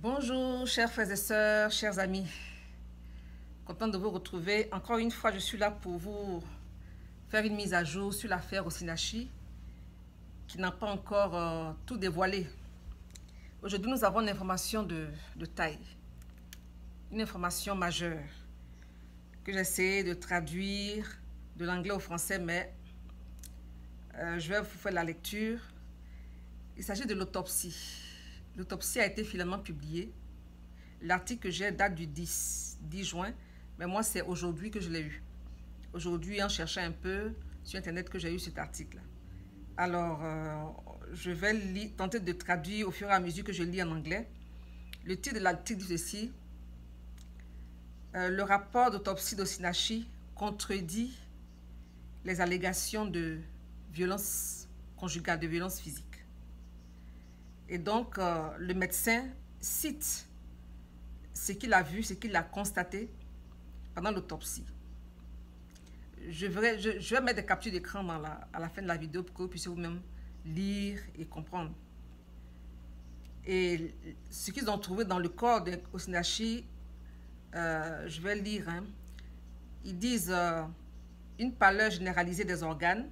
Bonjour, chers frères et sœurs, chers amis. Content de vous retrouver. Encore une fois, je suis là pour vous faire une mise à jour sur l'affaire Osinachi, qui n'a pas encore tout dévoilé. Aujourd'hui, nous avons une information de taille, une information majeure, que j'essaie de traduire de l'anglais au français, mais je vais vous faire la lecture. Il s'agit de l'autopsie. L'autopsie a été finalement publiée. L'article que j'ai date du 10 juin, mais moi c'est aujourd'hui que je l'ai eu. Aujourd'hui, en cherchant un peu sur internet, que j'ai eu cet article. Alors, je vais tenter de traduire au fur et à mesure que je lis en anglais. Le titre de l'article dit ceci: le rapport d'autopsie d'Osinachi contredit les allégations de violence conjugale, de violence physique. Et donc, le médecin cite ce qu'il a vu, ce qu'il a constaté pendant l'autopsie. Je vais mettre des captures d'écran à la fin de la vidéo pour que vous puissiez vous-même lire et comprendre. Et ce qu'ils ont trouvé dans le corps d'Osinachi, je vais lire. Ils disent une pâleur généralisée des organes,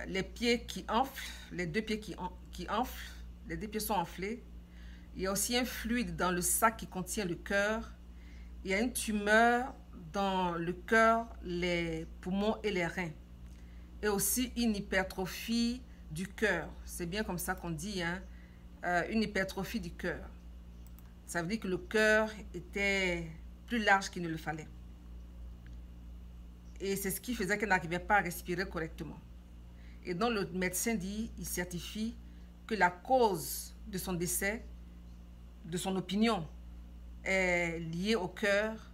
les pieds qui enflent, les deux pieds qui enflent, les deux pieds sont enflés. Il y a aussi un fluide dans le sac qui contient le cœur. Il y a une tumeur dans le cœur, les poumons et les reins. Et aussi une hypertrophie du cœur. C'est bien comme ça qu'on dit, hein? Une hypertrophie du cœur. Ça veut dire que le cœur était plus large qu'il ne le fallait. Et c'est ce qui faisait qu'elle n'arrivait pas à respirer correctement. Et donc le médecin dit, il certifie que la cause de son décès, de son opinion, est liée au cœur,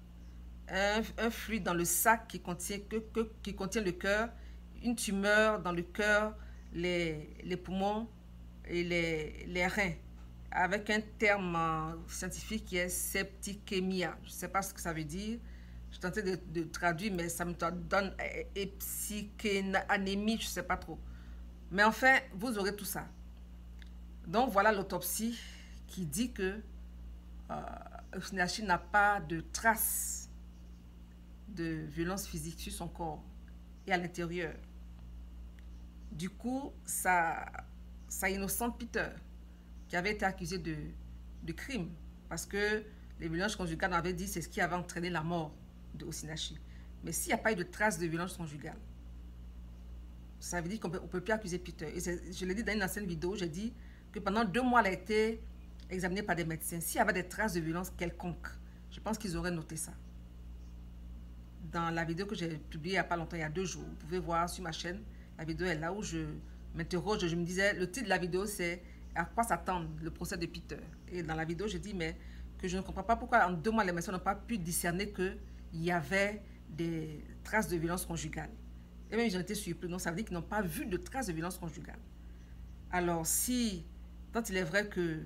un fluide dans le sac qui contient le cœur, une tumeur dans le cœur, les poumons et les reins, avec un terme scientifique qui est septicémia. Je ne sais pas ce que ça veut dire. Je tentais de traduire, mais ça me donne psychénémie, je ne sais pas trop. Mais enfin, vous aurez tout ça. Donc voilà l'autopsie qui dit que Osinachi n'a pas de traces de violence physique sur son corps et à l'intérieur. Du coup, ça innocente Peter, qui avait été accusé de crime, parce que les violences conjugales, on avait dit, c'est ce qui avait entraîné la mort de Osinachi. Mais s'il n'y a pas eu de traces de violence conjugale, ça veut dire qu'on ne peut plus accuser Peter. Et je l'ai dit dans une ancienne vidéo, j'ai dit que pendant 2 mois, elle a été examinée par des médecins. S'il y avait des traces de violence quelconque, je pense qu'ils auraient noté ça. Dans la vidéo que j'ai publiée il n'y a pas longtemps, il y a 2 jours, vous pouvez voir sur ma chaîne, la vidéo est là où je m'interroge, je me disais, le titre de la vidéo c'est à quoi s'attendre, le procès de Peter. Et dans la vidéo, je dis, mais que je ne comprends pas pourquoi en 2 mois, les médecins n'ont pas pu discerner qu'il y avait des traces de violence conjugale. Et même j'en étais surpris, donc ça veut dire qu'ils n'ont pas vu de traces de violence conjugale. Alors si, tant il est vrai que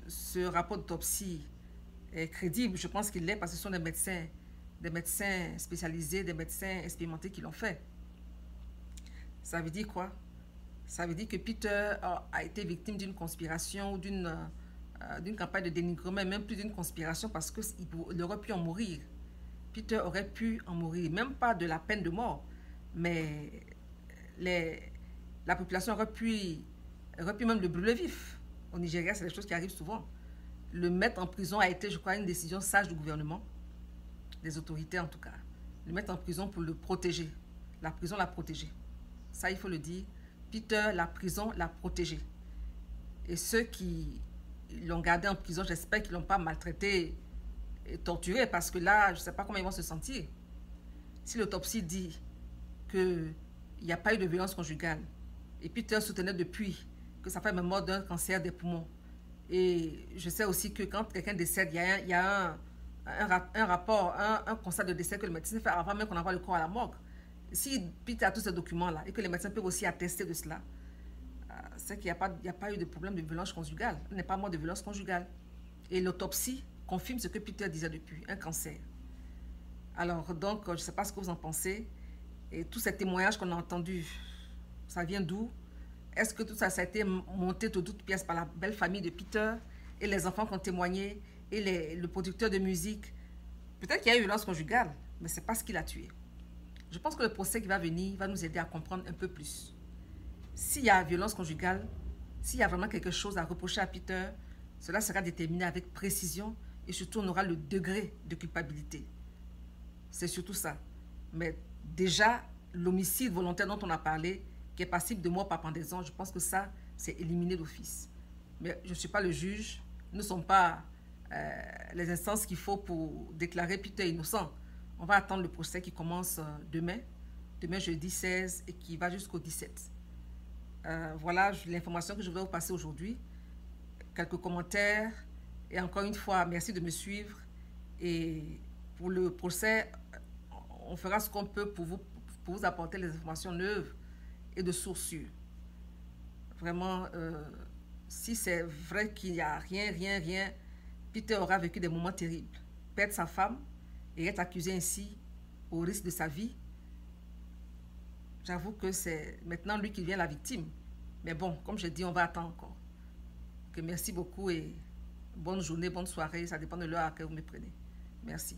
ce rapport d'autopsie est crédible, je pense qu'il l'est parce que ce sont des médecins spécialisés, des médecins expérimentés qui l'ont fait. Ça veut dire quoi? Ça veut dire que Peter a été victime d'une conspiration ou d'une campagne de dénigrement, même plus d'une conspiration parce qu'il aurait pu en mourir. Peter aurait pu en mourir, même pas de la peine de mort, mais la population aurait pu même le brûler vif. Au Nigeria, c'est des choses qui arrivent souvent. Le mettre en prison a été, je crois, une décision sage du gouvernement, des autorités en tout cas. Le mettre en prison pour le protéger. La prison l'a protégé. Ça, il faut le dire. Peter, la prison l'a protégé. Et ceux qui l'ont gardé en prison, j'espère qu'ils ne l'ont pas maltraité et torturé, parce que là, je ne sais pas comment ils vont se sentir. Si l'autopsie dit qu'il n'y a pas eu de violence conjugale, et Peter soutenait depuis que sa femme est morte d'un cancer des poumons, et je sais aussi que quand quelqu'un décède, il y a un rapport, un constat de décès que le médecin fait avant même qu'on envoie le corps à la morgue. Si Peter a tous ces documents-là et que les médecins peuvent aussi attester de cela, c'est qu'il n'y a pas eu de problème de violence conjugale. Il n'est pas mort de violence conjugale. Et l'autopsie confirme ce que Peter disait depuis, un cancer. Alors donc, je ne sais pas ce que vous en pensez. Et tous ces témoignages qu'on a entendus, ça vient d'où? Est-ce que tout ça, ça a été monté de toutes pièces par la belle famille de Peter? et les enfants qui ont témoigné, et le producteur de musique. Peut-être qu'il y a eu violence conjugale, mais ce n'est pas ce qui l'a tué. Je pense que le procès qui va venir va nous aider à comprendre un peu plus. S'il y a violence conjugale, s'il y a vraiment quelque chose à reprocher à Peter, cela sera déterminé avec précision et surtout on aura le degré de culpabilité. C'est surtout ça. Mais déjà, l'homicide volontaire dont on a parlé, qui est passible de mort par pendaison, je pense que ça, c'est éliminé d'office. Mais je ne suis pas le juge. Nous ne sommes pas les instances qu'il faut pour déclarer Peter innocent. On va attendre le procès qui commence demain jeudi 16 et qui va jusqu'au 17. Voilà l'information que je voulais vous passer aujourd'hui. Quelques commentaires. Et encore une fois, merci de me suivre. Et pour le procès, on fera ce qu'on peut pour vous apporter les informations neuves et de sources sûres. Vraiment, si c'est vrai qu'il n'y a rien, Peter aura vécu des moments terribles. Perdre sa femme et être accusé ainsi au risque de sa vie, j'avoue que c'est maintenant lui qui devient la victime. Mais bon, comme je dis, on va attendre encore. Okay, merci beaucoup et bonne journée, bonne soirée. Ça dépend de l'heure à laquelle vous me prenez. Merci.